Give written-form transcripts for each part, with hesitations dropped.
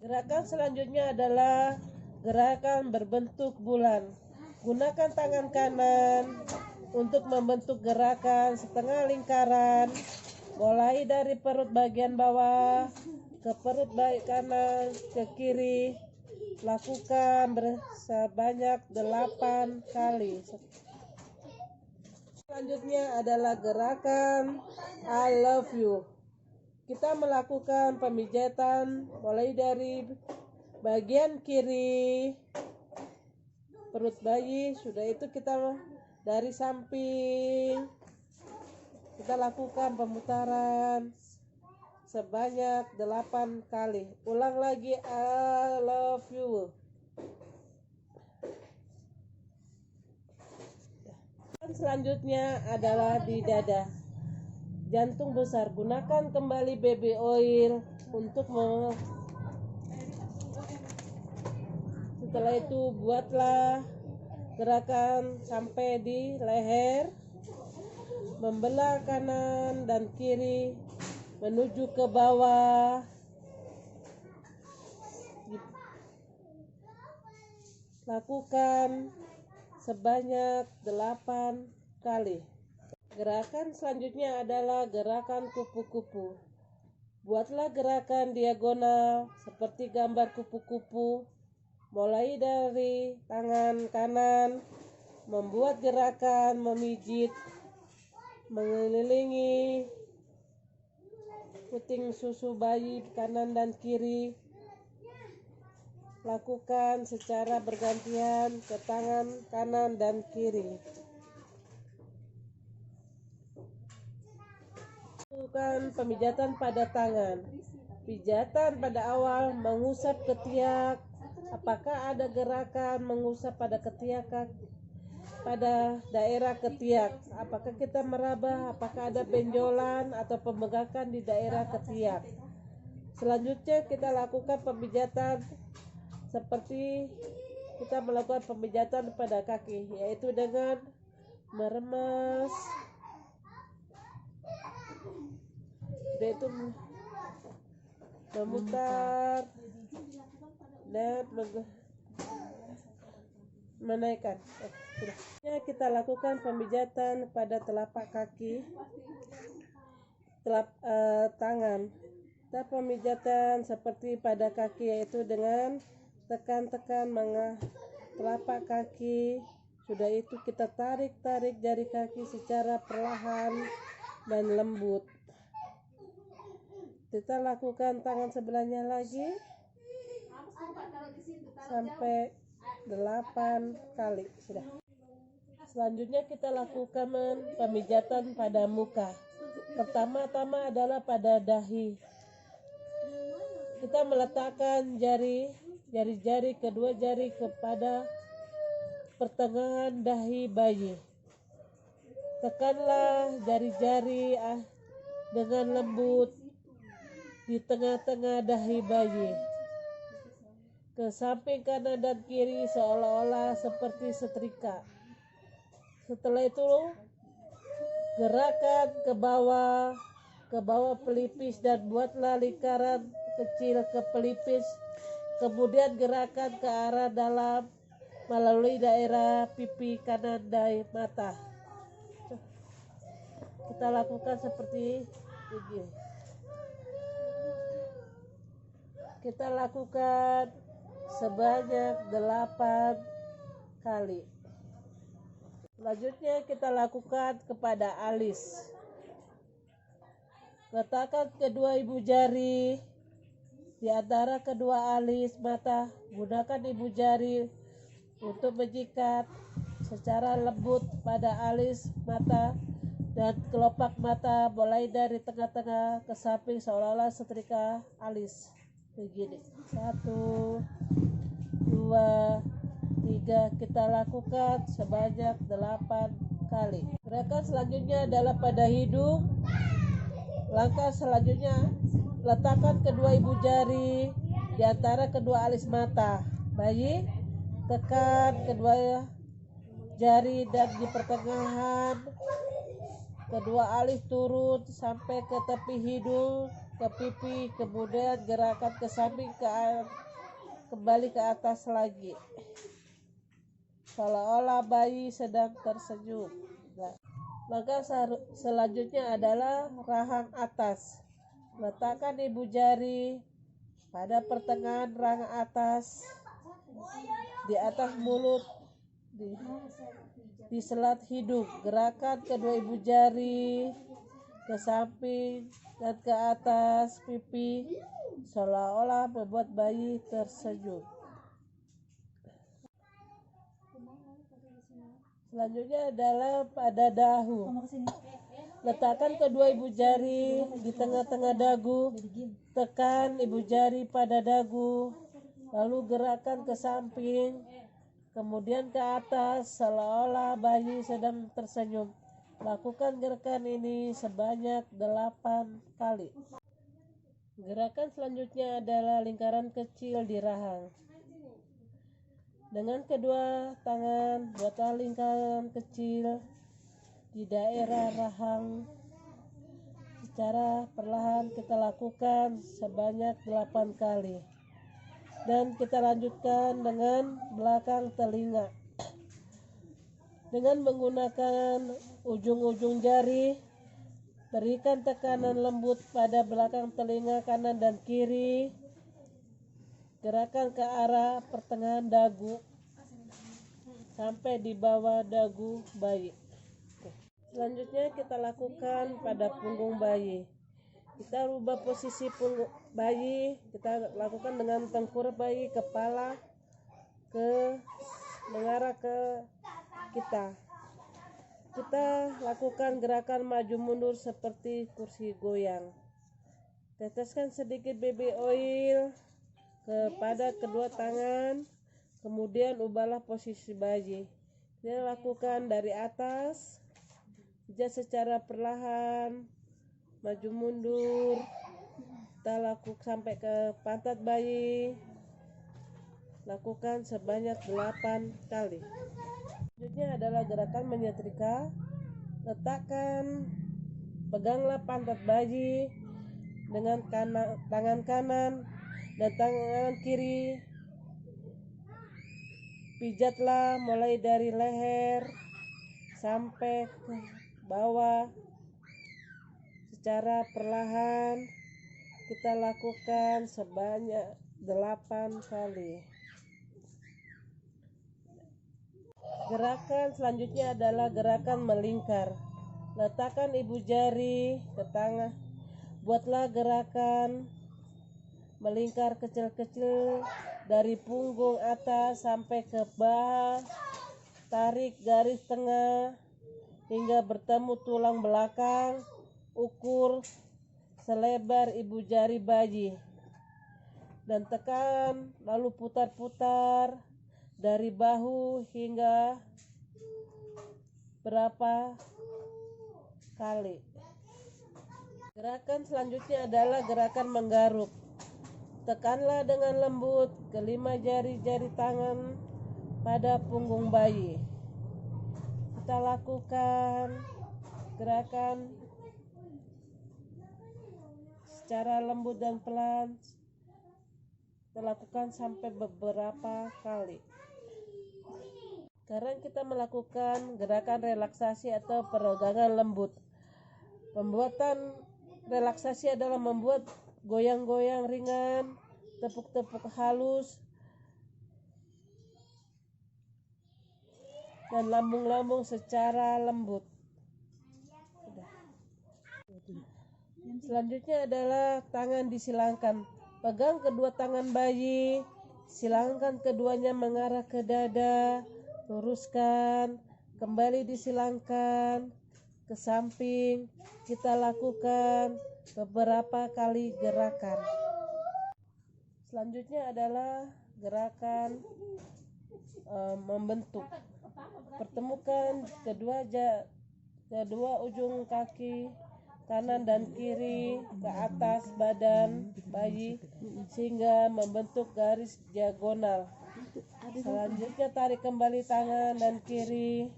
Gerakan selanjutnya adalah gerakan berbentuk bulan. Gunakan tangan kanan untuk membentuk gerakan setengah lingkaran, mulai dari perut bagian bawah ke perut bagian kanan ke kiri. Lakukan sebanyak 8 kali. Selanjutnya adalah gerakan I love you. Kita melakukan pemijatan mulai dari bagian kiri perut bayi. Sudah itu kita dari samping kita lakukan pemutaran sebanyak 8 kali. Ulang lagi I love you. Selanjutnya adalah di dada, jantung besar. Gunakan kembali baby oil untuk setelah itu buatlah gerakan sampai di leher, membelah kanan dan kiri menuju ke bawah. Lakukan sebanyak 8 kali. Gerakan selanjutnya adalah gerakan kupu-kupu. Buatlah gerakan diagonal seperti gambar kupu-kupu, mulai dari tangan kanan, membuat gerakan memijit, mengelilingi puting susu bayi kanan dan kiri. Lakukan secara bergantian ke tangan kanan dan kiri. Lakukan pemijatan pada tangan. Pijatan pada awal mengusap ketiak. Apakah ada gerakan mengusap pada ketiak, pada daerah ketiak? Apakah kita meraba? Apakah ada benjolan atau pembegakan di daerah ketiak? Selanjutnya kita lakukan pemijatan seperti kita melakukan pemijatan pada kaki, yaitu dengan meremas, yaitu memutar dan menaikkan. Kita lakukan pemijatan pada telapak kaki, tangan. Kita pemijatan seperti pada kaki, yaitu dengan tekan-tekan telapak kaki. Sudah itu kita tarik-tarik jari kaki secara perlahan dan lembut. Kita lakukan tangan sebelahnya lagi sampai 8 kali. Sudah. Selanjutnya kita lakukan pemijatan pada muka. Pertama-tama adalah pada dahi. Kita meletakkan jari-jari kedua jari kepada pertengahan dahi bayi. Tekanlah jari-jari dengan lembut di tengah-tengah dahi bayi, ke samping kanan dan kiri seolah-olah seperti setrika. Setelah itu gerakan ke bawah pelipis dan buatlah lingkaran kecil ke pelipis. Kemudian gerakan ke arah dalam melalui daerah pipi kanan dan mata. Kita lakukan seperti ini. Kita lakukan sebanyak 8 kali. Selanjutnya kita lakukan kepada alis. Letakkan kedua ibu jari di antara kedua alis mata. Gunakan ibu jari untuk menyikat secara lembut pada alis mata dan kelopak mata, mulai dari tengah-tengah ke samping seolah-olah setrika alis. Begini. 1, 2, 3. Kita lakukan sebanyak 8 kali. Gerakan selanjutnya adalah pada hidung. Langkah selanjutnya, letakkan kedua ibu jari di antara kedua alis mata bayi. Tekan kedua jari dan di pertengahan kedua alis turun sampai ke tepi hidung. ke pipi, kemudian gerakan ke samping, kembali ke atas lagi, seolah-olah bayi sedang tersenyum. Nah, maka selanjutnya adalah rahang atas. Letakkan ibu jari pada pertengahan rahang atas, di atas mulut, di selat hidung. Gerakan kedua ibu jari ke samping dan ke atas pipi, seolah-olah membuat bayi tersenyum. Selanjutnya adalah pada dahu. Letakkan kedua ibu jari di tengah-tengah dagu, tekan ibu jari pada dagu, lalu gerakan ke samping, kemudian ke atas, seolah-olah bayi sedang tersenyum. Lakukan gerakan ini sebanyak 8 kali. Gerakan selanjutnya adalah lingkaran kecil di rahang. Dengan kedua tangan, buatlah lingkaran kecil di daerah rahang. Secara perlahan kita lakukan sebanyak 8 kali. Dan kita lanjutkan dengan belakang telinga. Dengan menggunakan ujung-ujung jari, berikan tekanan lembut pada belakang telinga kanan dan kiri. Gerakan ke arah pertengahan dagu sampai di bawah dagu bayi. Selanjutnya kita lakukan pada punggung bayi. Kita rubah posisi punggung bayi, kita lakukan dengan tengkurap bayi, kepala mengarah ke kita. Kita lakukan gerakan maju mundur seperti kursi goyang. Teteskan sedikit baby oil kepada kedua tangan, kemudian ubahlah posisi bayi. Kita lakukan dari atas, pijat secara perlahan, maju mundur. Kita lakukan sampai ke pantat bayi. Lakukan sebanyak 8 kali. Selanjutnya adalah gerakan menyetrika. Peganglah pantat bayi dengan tangan kanan dan tangan kiri. Pijatlah mulai dari leher sampai ke bawah secara perlahan. Kita lakukan sebanyak 8 kali. Gerakan selanjutnya adalah gerakan melingkar. Letakkan ibu jari ke tangan. Buatlah gerakan melingkar kecil-kecil dari punggung atas sampai ke bawah. Tarik garis tengah hingga bertemu tulang belakang. Ukur selebar ibu jari bayi. Dan tekan, lalu putar-putar dari bahu hingga berapa kali. Gerakan selanjutnya adalah gerakan menggaruk. Tekanlah dengan lembut kelima jari-jari tangan pada punggung bayi. Kita lakukan gerakan secara lembut dan pelan. Kita lakukan sampai beberapa kali. Sekarang kita melakukan gerakan relaksasi atau peregangan lembut. Pembuatan relaksasi adalah membuat goyang-goyang ringan, tepuk-tepuk halus, dan lambung-lambung secara lembut. Selanjutnya adalah tangan disilangkan. Pegang kedua tangan bayi, silangkan keduanya mengarah ke dada, luruskan, kembali disilangkan ke samping. Kita lakukan beberapa kali gerakan. Selanjutnya adalah gerakan membentuk. Pertemukan kedua ujung kaki kanan dan kiri ke atas badan bayi sehingga membentuk garis diagonal. Selanjutnya tarik kembali tangan dan kiri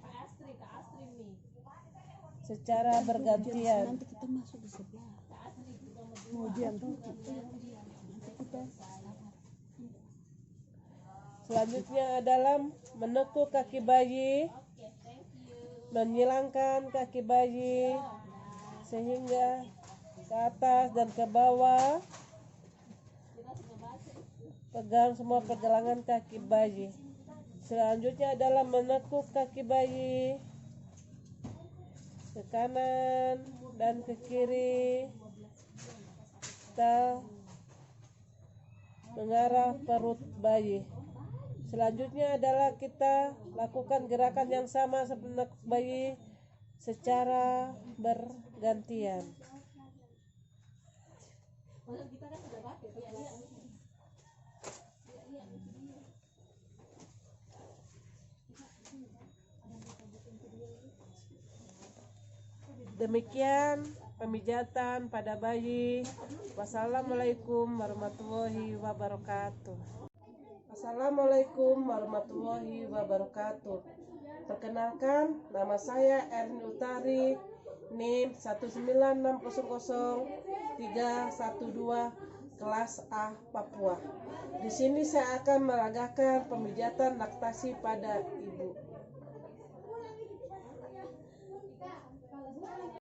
secara bergantian. Selanjutnya adalah menekuk kaki bayi, menyilangkan kaki bayi sehingga ke atas dan ke bawah. Pegang semua pergelangan kaki bayi. Selanjutnya adalah menekuk kaki bayi ke kanan dan ke kiri. Kita mengarah perut bayi. Selanjutnya adalah kita lakukan gerakan yang sama seperti menekuk bayi secara bergantian. Demikian pemijatan pada bayi. Wassalamualaikum warahmatullahi wabarakatuh. Assalamualaikum warahmatullahi wabarakatuh. Perkenalkan, nama saya Erni Utari, NIM 19600-312, kelas A, Papua. Di sini saya akan meragakan pemijatan laktasi pada ibu.